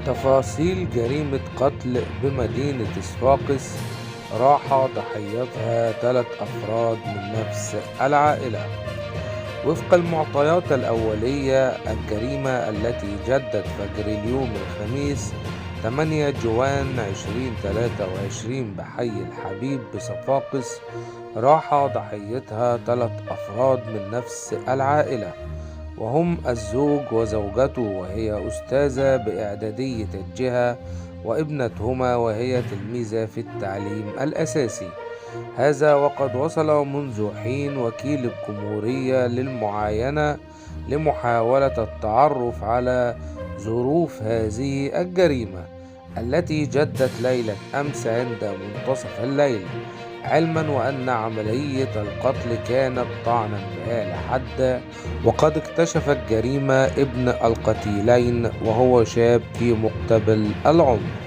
تفاصيل جريمة قتل بمدينة صفاقس راح ضحيتها 3 أفراد من نفس العائلة. وفق المعطيات الأولية، الجريمة التي جدت فجر اليوم الخميس 8 جوان 2023 بحي الحبيب بصفاقس راح ضحيتها 3 أفراد من نفس العائلة، وهم الزوج وزوجته وهي أستاذة بإعدادية الجهة، وابنتهما وهي تلميذة في التعليم الأساسي. هذا وقد وصل منذ حين وكيل الجمهورية للمعاينة لمحاولة التعرف على ظروف هذه الجريمة التي جدت ليلة أمس عند منتصف الليل، علما وأن عملية القتل كانت طعنا بآلة حادة. وقد اكتشفت جريمة ابن القتيلين وهو شاب في مقتبل العمر.